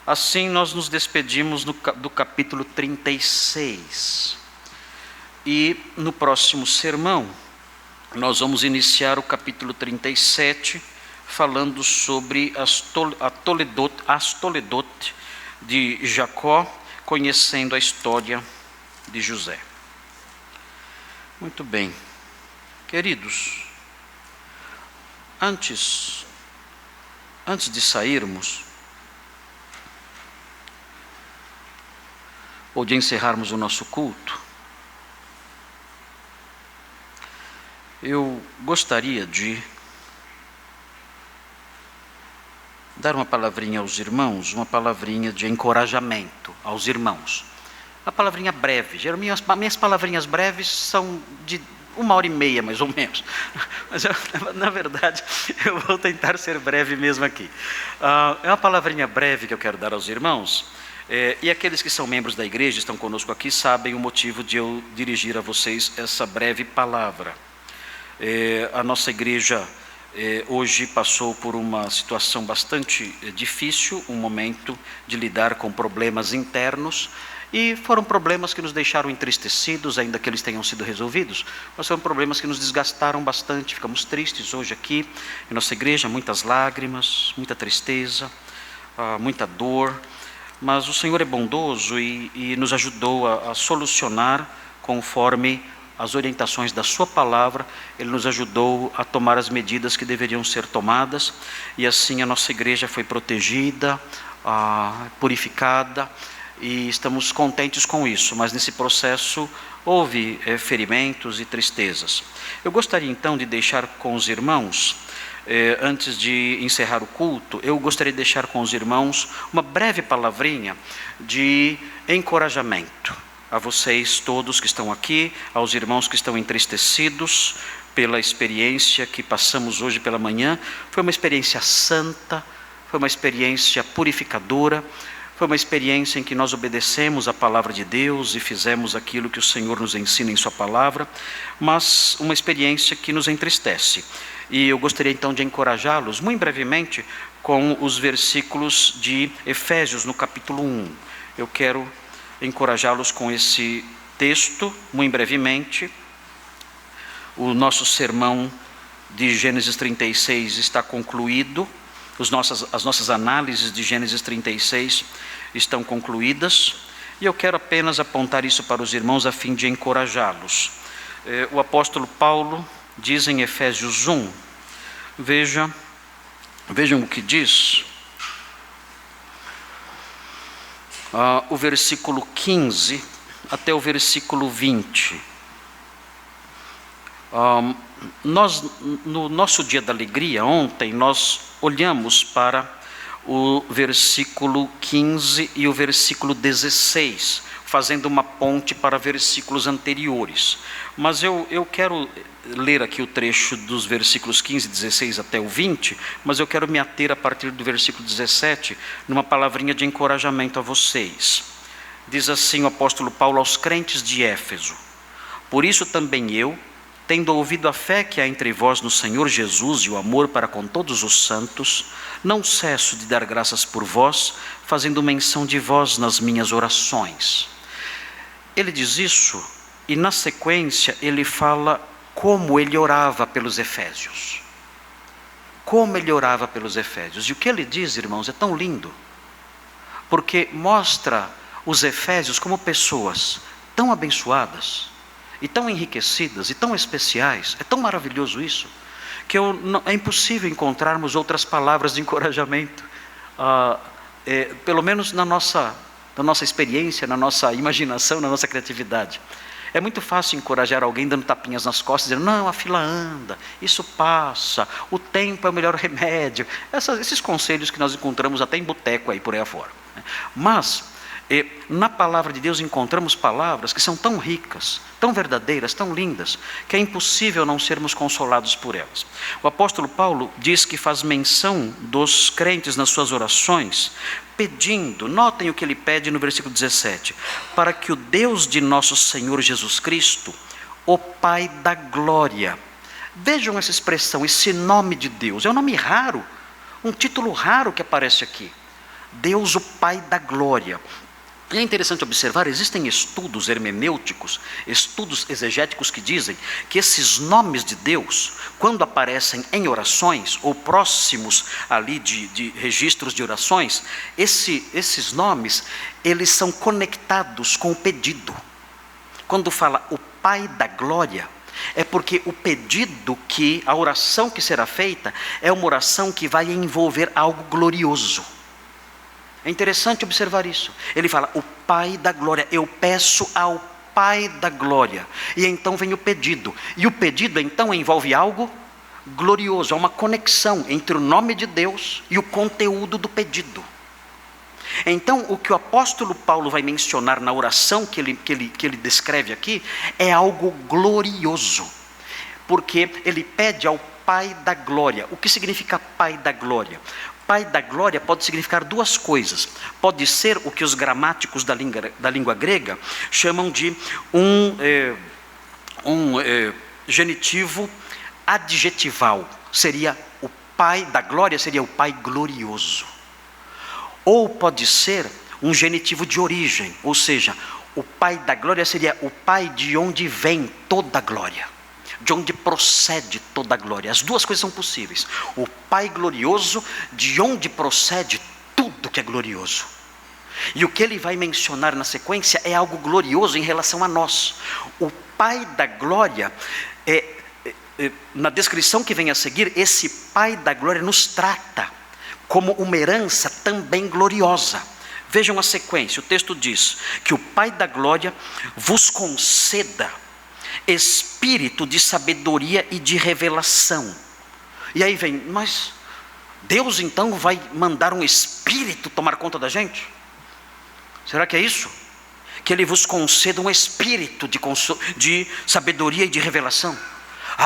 Assim nós nos despedimos do capítulo 36. E no próximo sermão, nós vamos iniciar o capítulo 37, falando sobre as Toledote de Jacó, conhecendo a história de José. Muito bem. Queridos, antes de sairmos, ou de encerrarmos o nosso culto, eu gostaria de dar uma palavrinha aos irmãos, uma palavrinha de encorajamento aos irmãos. Uma palavrinha breve. Geralmente as minhas palavrinhas breves são de 1h30, mais ou menos. Mas na verdade, eu vou tentar ser breve mesmo aqui. É uma palavrinha breve que eu quero dar aos irmãos. E aqueles que são membros da igreja, estão conosco aqui, sabem o motivo de eu dirigir a vocês essa breve palavra. A nossa igreja hoje passou por uma situação bastante difícil, um momento de lidar com problemas internos, e foram problemas que nos deixaram entristecidos, ainda que eles tenham sido resolvidos, mas foram problemas que nos desgastaram bastante. Ficamos tristes hoje aqui em nossa igreja, muitas lágrimas, muita tristeza, muita dor, mas o Senhor é bondoso e nos ajudou a solucionar conforme as orientações da sua palavra. Ele nos ajudou a tomar as medidas que deveriam ser tomadas, e assim a nossa igreja foi protegida, purificada, e estamos contentes com isso. Mas nesse processo houve ferimentos e tristezas. Eu gostaria então de deixar com os irmãos, antes de encerrar o culto, eu gostaria de deixar com os irmãos uma breve palavrinha de encorajamento a vocês todos que estão aqui, aos irmãos que estão entristecidos pela experiência que passamos hoje pela manhã. Foi uma experiência santa, foi uma experiência purificadora, foi uma experiência em que nós obedecemos a palavra de Deus e fizemos aquilo que o Senhor nos ensina em sua palavra, mas uma experiência que nos entristece. E eu gostaria então de encorajá-los, muito brevemente, com os versículos de Efésios, no capítulo 1. Eu quero encorajá-los com esse texto, muito brevemente. O nosso sermão de Gênesis 36 está concluído, as nossas análises de Gênesis 36 estão concluídas, e eu quero apenas apontar isso para os irmãos a fim de encorajá-los. O apóstolo Paulo diz em Efésios 1, vejam o que diz, o versículo 15 até o versículo 20. No nosso dia da alegria, ontem, nós olhamos para o versículo 15 e o versículo 16, fazendo uma ponte para versículos anteriores. Mas eu quero ler aqui o trecho dos versículos 15 e 16 até o 20, mas eu quero me ater a partir do versículo 17, numa palavrinha de encorajamento a vocês. Diz assim o apóstolo Paulo aos crentes de Éfeso: por isso também eu, tendo ouvido a fé que há entre vós no Senhor Jesus e o amor para com todos os santos, não cesso de dar graças por vós, fazendo menção de vós nas minhas orações. Ele diz isso, e na sequência ele fala como ele orava pelos efésios. Como ele orava pelos efésios. E o que ele diz, irmãos, é tão lindo, porque mostra os efésios como pessoas tão abençoadas, e tão enriquecidas, e tão especiais. É tão maravilhoso isso, que é impossível encontrarmos outras palavras de encorajamento, pelo menos na nossa experiência, na nossa imaginação, na nossa criatividade. É muito fácil encorajar alguém dando tapinhas nas costas, dizendo: não, a fila anda, isso passa, o tempo é o melhor remédio. Esses conselhos que nós encontramos até em boteco aí por aí afora. Mas na palavra de Deus encontramos palavras que são tão ricas, tão verdadeiras, tão lindas, que é impossível não sermos consolados por elas. O apóstolo Paulo diz que faz menção dos crentes nas suas orações, pedindo, notem o que ele pede no versículo 17, para que o Deus de nosso Senhor Jesus Cristo, o Pai da glória. Vejam essa expressão, esse nome de Deus, é um nome raro, um título raro que aparece aqui. Deus, o Pai da glória. E é interessante observar, existem estudos hermenêuticos, estudos exegéticos que dizem que esses nomes de Deus, quando aparecem em orações, ou próximos ali de registros de orações, esses nomes, eles são conectados com o pedido. Quando fala o Pai da glória, é porque o pedido a oração que será feita, é uma oração que vai envolver algo glorioso. É interessante observar isso. Ele fala, o Pai da glória, eu peço ao Pai da glória. E então vem o pedido. E o pedido então envolve algo glorioso. Há uma conexão entre o nome de Deus e o conteúdo do pedido. Então o que o apóstolo Paulo vai mencionar na oração que ele descreve aqui, é algo glorioso. Porque ele pede ao Pai da glória. O que significa Pai da glória? Pai da glória pode significar duas coisas. Pode ser o que os gramáticos da língua grega chamam de genitivo adjetival. Seria o Pai da glória, seria o Pai glorioso. Ou pode ser um genitivo de origem, ou seja, o Pai da glória seria o Pai de onde vem toda a glória, de onde procede toda a glória. As duas coisas são possíveis. O Pai glorioso, de onde procede tudo que é glorioso. E o que ele vai mencionar na sequência é algo glorioso em relação a nós. O Pai da glória, na descrição que vem a seguir, esse Pai da glória nos trata como uma herança também gloriosa. Vejam a sequência, o texto diz que o Pai da glória vos conceda espírito de sabedoria e de revelação. E aí vem, mas Deus então vai mandar um espírito tomar conta da gente? Será que é isso? Que Ele vos conceda um espírito de sabedoria e de revelação?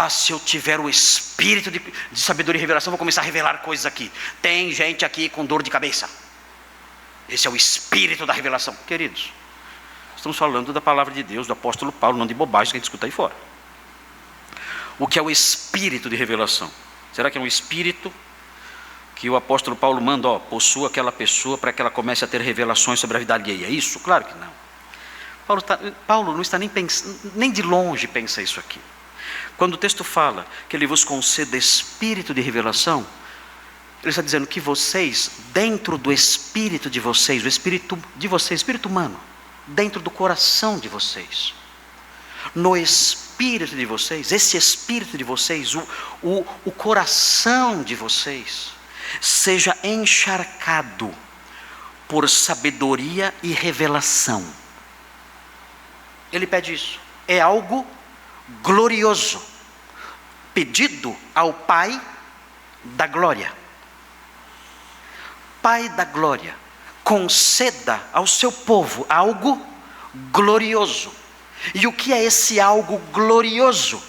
Se eu tiver o espírito de sabedoria e revelação, vou começar a revelar coisas aqui. Tem gente aqui com dor de cabeça. Esse é o espírito da revelação. Queridos, estamos falando da palavra de Deus, do apóstolo Paulo, não de bobagem que a gente escuta aí fora. O que é o espírito de revelação? Será que é um espírito que o apóstolo Paulo manda, possua aquela pessoa para que ela comece a ter revelações sobre a vida alheia? É isso? Claro que não. Paulo não está nem de longe pensa isso aqui. Quando o texto fala que Ele vos conceda espírito de revelação, Ele está dizendo que vocês, dentro do espírito de vocês, o espírito de vocês, espírito humano, dentro do coração de vocês, no espírito de vocês, esse espírito de vocês, o coração de vocês, seja encharcado por sabedoria e revelação. Ele pede isso. É algo glorioso, pedido ao Pai da glória. Pai da glória, conceda ao seu povo algo glorioso. E o que é esse algo glorioso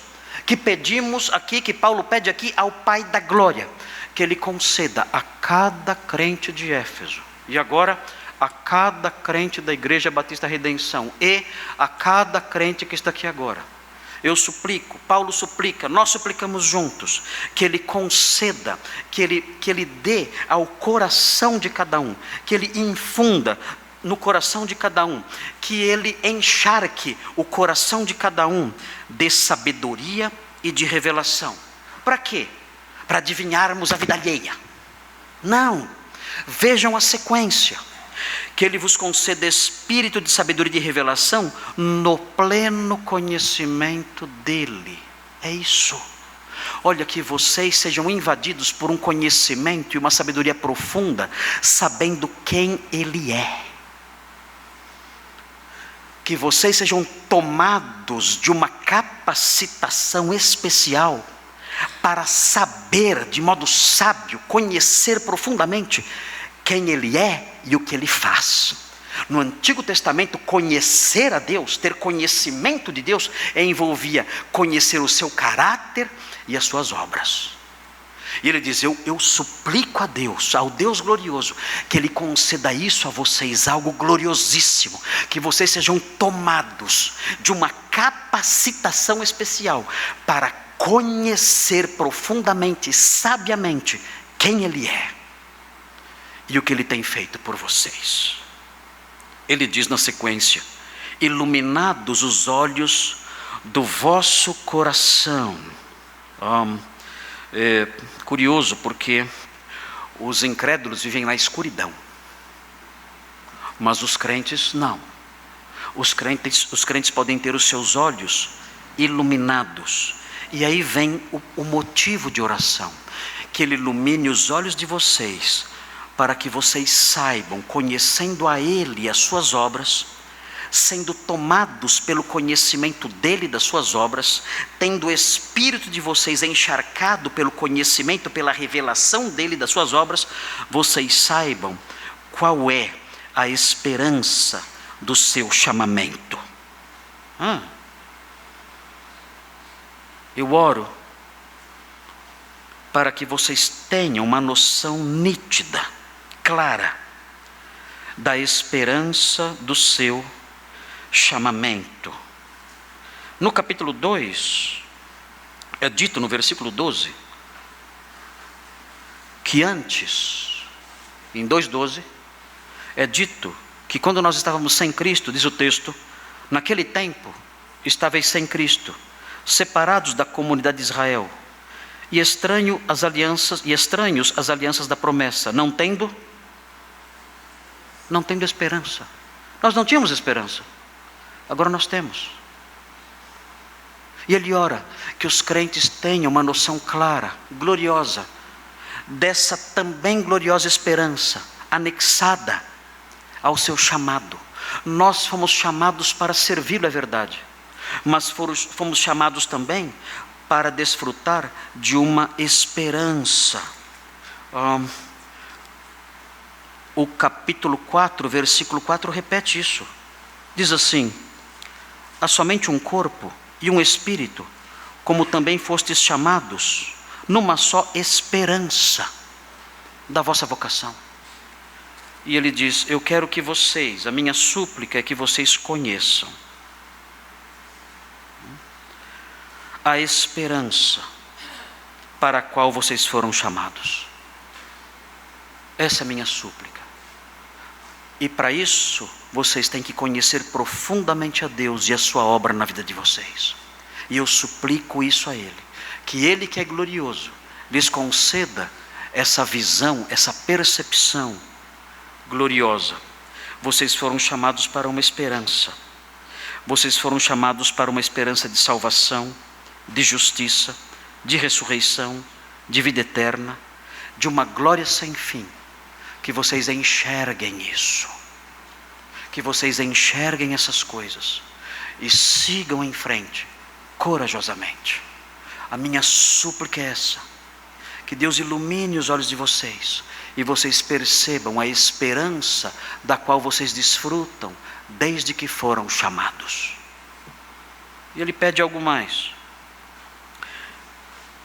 que pedimos aqui, que Paulo pede aqui ao Pai da glória? Que Ele conceda a cada crente de Éfeso, e agora a cada crente da Igreja Batista Redenção, e a cada crente que está aqui agora. Eu suplico, Paulo suplica, nós suplicamos juntos, que Ele conceda, que Ele dê ao coração de cada um, que Ele infunda no coração de cada um, que Ele encharque o coração de cada um de sabedoria e de revelação. Para quê? Para adivinharmos a vida alheia? Não, vejam a sequência. Que Ele vos conceda espírito de sabedoria e de revelação no pleno conhecimento dEle. É isso. Olha, que vocês sejam invadidos por um conhecimento e uma sabedoria profunda, sabendo quem Ele é. Que vocês sejam tomados de uma capacitação especial para saber de modo sábio, conhecer profundamente quem Ele é e o que Ele faz. No Antigo Testamento, conhecer a Deus, ter conhecimento de Deus, envolvia conhecer o seu caráter e as suas obras. E ele diz, eu suplico a Deus, ao Deus glorioso, que Ele conceda isso a vocês, algo gloriosíssimo, que vocês sejam tomados de uma capacitação especial para conhecer profundamente, sabiamente, quem Ele é e o que Ele tem feito por vocês. Ele diz na sequência, iluminados os olhos do vosso coração. É curioso porque os incrédulos vivem na escuridão, mas os crentes não. Os crentes podem ter os seus olhos iluminados. E aí vem o motivo de oração, que Ele ilumine os olhos de vocês, para que vocês saibam, conhecendo a Ele e as suas obras, sendo tomados pelo conhecimento dEle e das suas obras, tendo o espírito de vocês encharcado pelo conhecimento, pela revelação dEle e das suas obras, vocês saibam qual é a esperança do seu chamamento. Eu oro para que vocês tenham uma noção nítida, clara, da esperança do seu chamamento. No capítulo 2, é dito no versículo 12, que antes, em 2,12, é dito que quando nós estávamos sem Cristo, diz o texto, naquele tempo, estáveis sem Cristo, separados da comunidade de Israel, e estranhos às alianças da promessa, não tendo esperança. Nós não tínhamos esperança, agora nós temos. E ele ora que os crentes tenham uma noção clara, gloriosa, dessa também gloriosa esperança, anexada ao seu chamado. Nós fomos chamados para servi-lo, é verdade, mas fomos chamados também para desfrutar de uma esperança. O capítulo 4, versículo 4 repete isso. Diz assim: há somente um corpo e um espírito, como também fostes chamados numa só esperança da vossa vocação. E ele diz, eu quero que vocês, a minha súplica é que vocês conheçam a esperança para a qual vocês foram chamados. Essa é a minha súplica. E para isso, vocês têm que conhecer profundamente a Deus e a sua obra na vida de vocês. E eu suplico isso a Ele, que Ele que é glorioso, lhes conceda essa visão, essa percepção gloriosa. Vocês foram chamados para uma esperança. Vocês foram chamados para uma esperança de salvação, de justiça, de ressurreição, de vida eterna, de uma glória sem fim. Que vocês enxerguem isso. Que vocês enxerguem essas coisas e sigam em frente, corajosamente. A minha súplica é essa: que Deus ilumine os olhos de vocês e vocês percebam a esperança da qual vocês desfrutam desde que foram chamados. E Ele pede algo mais.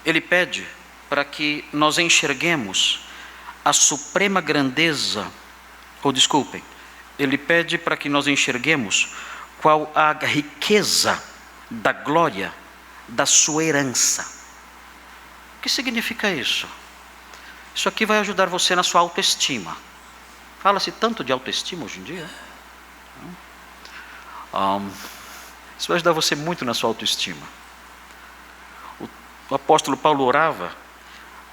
Ele pede para que nós enxerguemos a suprema grandeza, Ele pede para que nós enxerguemos qual a riqueza da glória da sua herança. O que significa isso? Isso aqui vai ajudar você na sua autoestima. Fala-se tanto de autoestima hoje em dia. Isso vai ajudar você muito na sua autoestima. O apóstolo Paulo orava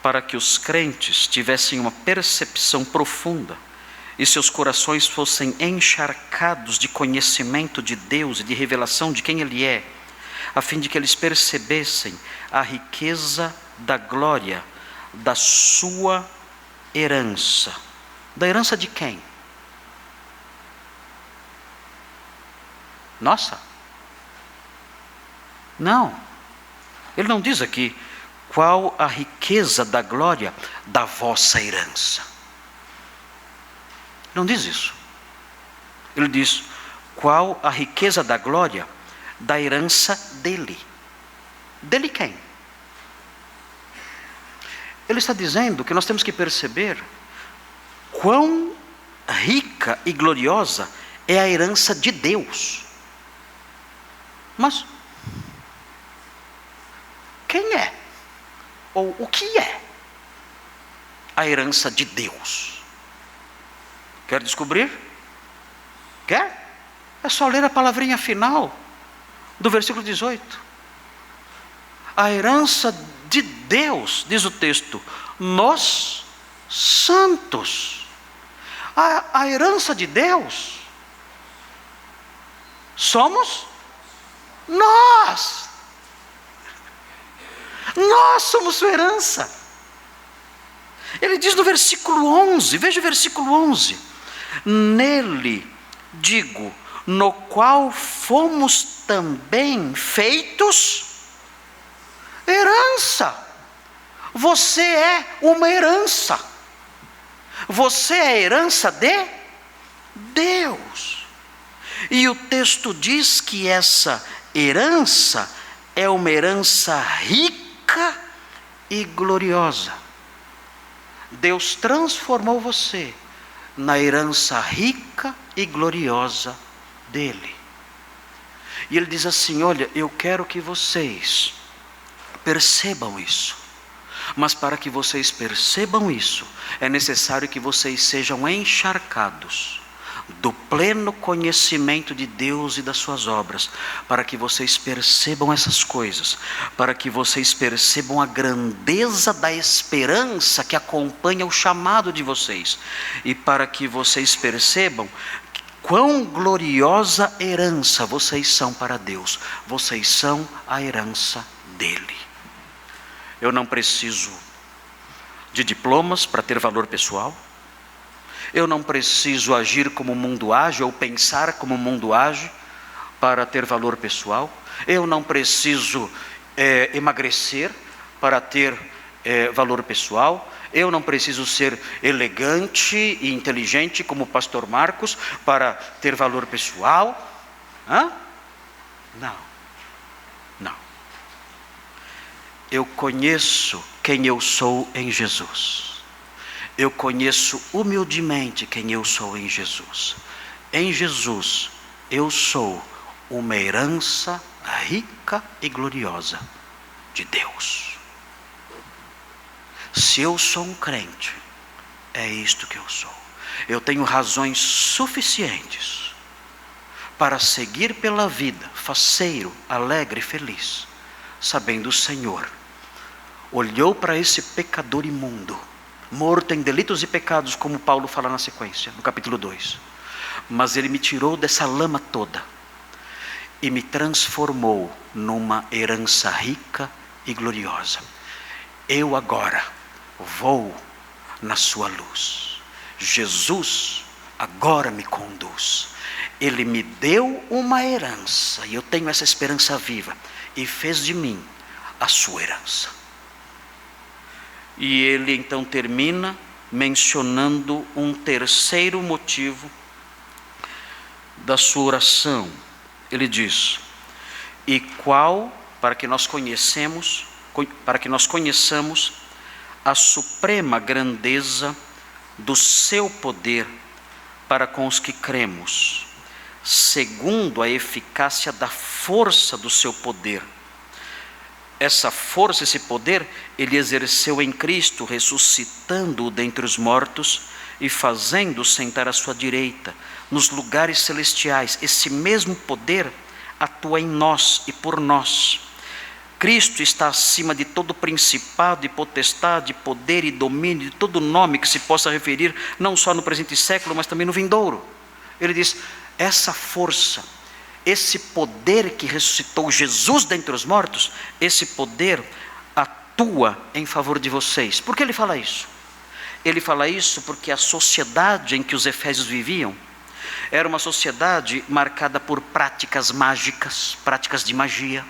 para que os crentes tivessem uma percepção profunda e seus corações fossem encharcados de conhecimento de Deus e de revelação de quem Ele é, a fim de que eles percebessem a riqueza da glória da sua herança. Da herança de quem? Nossa? Não. Ele não diz aqui qual a riqueza da glória da vossa herança. Não diz isso. Ele diz qual a riqueza da glória da herança dele. Dele quem? Ele está dizendo que nós temos que perceber quão rica e gloriosa é a herança de Deus. Mas quem é? Ou o que é a herança de Deus? Quer descobrir? Quer? É só ler a palavrinha final do versículo 18. A herança de Deus, diz o texto, nós santos. A herança de Deus somos nós. Nós somos sua herança. Ele diz no versículo 11, veja o versículo 11: nele, digo, no qual fomos também feitos herança. Você é uma herança. Você é a herança de Deus. E o texto diz que essa herança é uma herança rica e gloriosa. Deus transformou você na herança rica e gloriosa dele. E ele diz assim: olha, eu quero que vocês percebam isso. Mas para que vocês percebam isso, é necessário que vocês sejam encharcados do pleno conhecimento de Deus e das suas obras, para que vocês percebam essas coisas, para que vocês percebam a grandeza da esperança que acompanha o chamado de vocês, e para que vocês percebam quão gloriosa herança vocês são para Deus. Vocês são a herança dele. Eu não preciso de diplomas para ter valor pessoal. Eu não preciso agir como o mundo age ou pensar como o mundo age para ter valor pessoal. Eu não preciso emagrecer para ter valor pessoal. Eu não preciso ser elegante e inteligente como o pastor Marcos para ter valor pessoal. Não. Eu conheço quem eu sou em Jesus. Eu conheço humildemente quem eu sou em Jesus. Em Jesus, eu sou uma herança rica e gloriosa de Deus. Se eu sou um crente, é isto que eu sou. Eu tenho razões suficientes para seguir pela vida, faceiro, alegre e feliz, sabendo o Senhor, olhou para esse pecador imundo, morto em delitos e pecados, como Paulo fala na sequência, no capítulo 2. Mas ele me tirou dessa lama toda e me transformou numa herança rica e gloriosa. Eu agora vou na sua luz. Jesus agora me conduz. Ele me deu uma herança, e eu tenho essa esperança viva, e fez de mim a sua herança. E ele então termina mencionando um terceiro motivo da sua oração. Ele diz: e qual, para que nós conheçamos a suprema grandeza do seu poder para com os que cremos, segundo a eficácia da força do seu poder. Essa força, esse poder, ele exerceu em Cristo, ressuscitando-o dentre os mortos e fazendo-o sentar à sua direita, nos lugares celestiais. Esse mesmo poder atua em nós e por nós. Cristo está acima de todo principado e potestade, poder e domínio, de todo nome que se possa referir, não só no presente século, mas também no vindouro. Ele diz: essa força, esse poder que ressuscitou Jesus dentre os mortos, esse poder atua em favor de vocês. Por que ele fala isso? Ele fala isso porque a sociedade em que os efésios viviam era uma sociedade marcada por práticas mágicas, práticas de magia.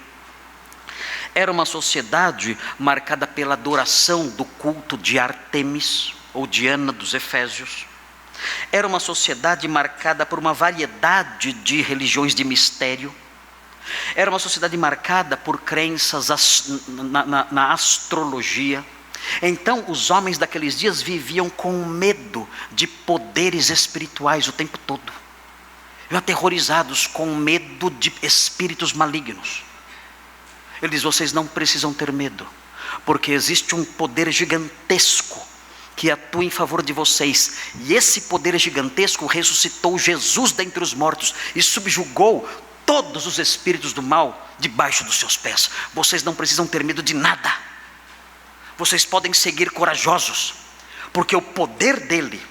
Era uma sociedade marcada pela adoração do culto de Ártemis, ou Diana dos Efésios. Era uma sociedade marcada por uma variedade de religiões de mistério. Era uma sociedade marcada por crenças na astrologia. Então os homens daqueles dias viviam com medo de poderes espirituais o tempo todo, aterrorizados com medo de espíritos malignos. Ele diz: vocês não precisam ter medo, porque existe um poder gigantesco que atua em favor de vocês, e esse poder gigantesco ressuscitou Jesus dentre os mortos e subjugou todos os espíritos do mal debaixo dos seus pés. Vocês não precisam ter medo de nada. Vocês podem seguir corajosos, porque o poder dele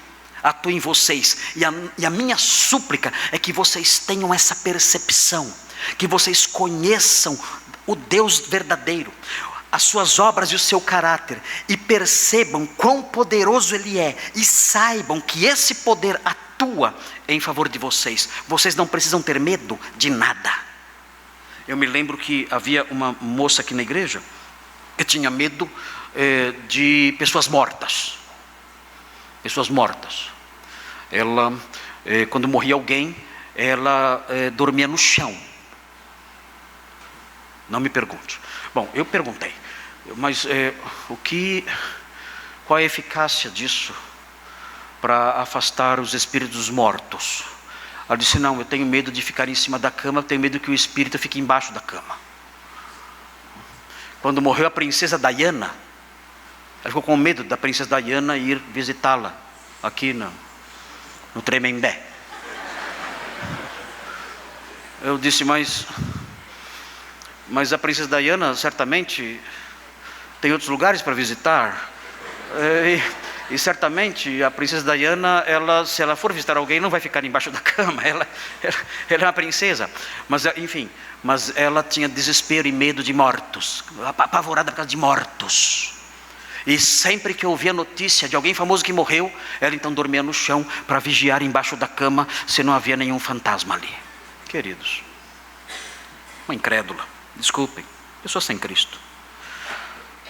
atua em vocês. E a minha súplica é que vocês tenham essa percepção, que vocês conheçam o Deus verdadeiro, as suas obras e o seu caráter, e percebam quão poderoso ele é, e saibam que esse poder atua em favor de vocês. Vocês não precisam ter medo de nada. Eu me lembro que havia uma moça aqui na igreja que tinha medo de pessoas mortas. Pessoas mortas. Ela, quando morria alguém, ela dormia no chão. Não me pergunte. Bom, eu perguntei, mas qual é a eficácia disso para afastar os espíritos mortos? Ela disse: não, eu tenho medo de ficar em cima da cama, eu tenho medo que o espírito fique embaixo da cama. Quando morreu a princesa Diana, ela ficou com medo da princesa Diana ir visitá-la aqui no Tremembé. Eu disse: mas a princesa Diana certamente tem outros lugares para visitar, e certamente a princesa Diana, se ela for visitar alguém, não vai ficar embaixo da cama. Ela é uma princesa, mas enfim, mas ela tinha desespero e medo de mortos, apavorada por causa de mortos. E sempre que ouvia notícia de alguém famoso que morreu, ela então dormia no chão para vigiar embaixo da cama se não havia nenhum fantasma ali. Queridos, uma incrédula, desculpem, pessoa sem Cristo.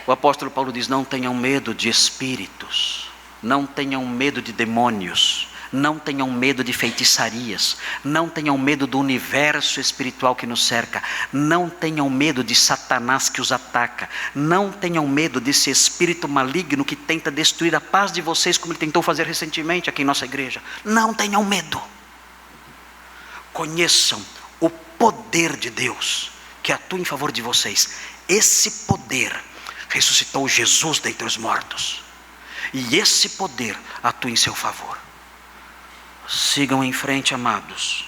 O apóstolo Paulo diz: não tenham medo de espíritos, não tenham medo de demônios, não tenham medo de feitiçarias, não tenham medo do universo espiritual que nos cerca, não tenham medo de Satanás que os ataca, não tenham medo desse espírito maligno que tenta destruir a paz de vocês, como ele tentou fazer recentemente aqui em nossa igreja. Não tenham medo. Conheçam o poder de Deus que atua em favor de vocês. Esse poder ressuscitou Jesus dentre os mortos, e esse poder atua em seu favor. Sigam em frente, amados.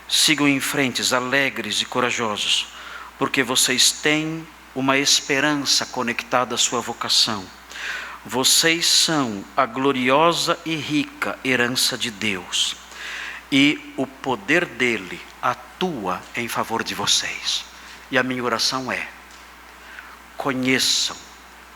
Sigam em frente, alegres e corajosos, porque vocês têm uma esperança conectada à sua vocação. Vocês são a gloriosa e rica herança de Deus, e o poder dele atua em favor de vocês. E a minha oração é: conheçam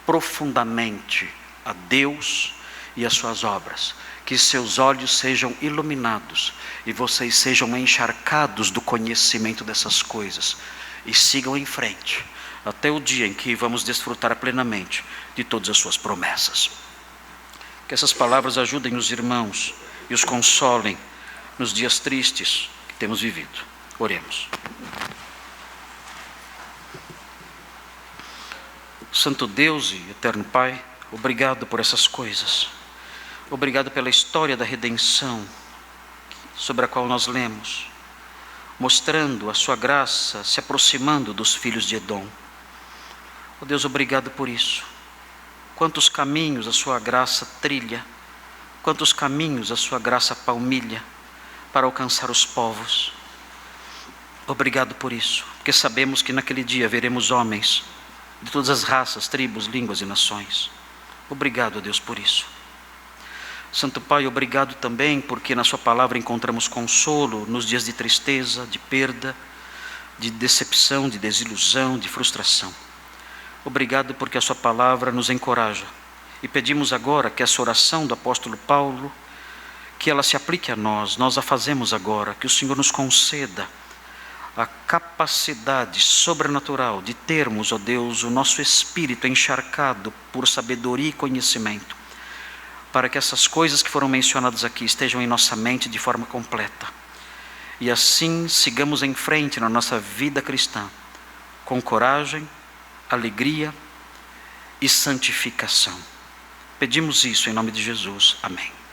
profundamente a Deus e as suas obras, que seus olhos sejam iluminados e vocês sejam encharcados do conhecimento dessas coisas, e sigam em frente até o dia em que vamos desfrutar plenamente de todas as suas promessas. Que essas palavras ajudem os irmãos e os consolem nos dias tristes que temos vivido. Oremos. Santo Deus e eterno Pai, obrigado por essas coisas. Obrigado pela história da redenção sobre a qual nós lemos, mostrando a sua graça se aproximando dos filhos de Edom. Oh Deus, obrigado por isso. Quantos caminhos a sua graça trilha, quantos caminhos a sua graça palmilha para alcançar os povos. Obrigado por isso, porque sabemos que naquele dia veremos homens de todas as raças, tribos, línguas e nações. Obrigado, Deus, por isso. Santo Pai, obrigado também porque na sua palavra encontramos consolo nos dias de tristeza, de perda, de decepção, de desilusão, de frustração. Obrigado porque a sua palavra nos encoraja. E pedimos agora que essa oração do apóstolo Paulo, que ela se aplique a nós. Nós a fazemos agora, que o Senhor nos conceda a capacidade sobrenatural de termos, ó Deus, o nosso espírito encharcado por sabedoria e conhecimento, para que essas coisas que foram mencionadas aqui estejam em nossa mente de forma completa. E assim sigamos em frente na nossa vida cristã, com coragem, alegria e santificação. Pedimos isso em nome de Jesus. Amém.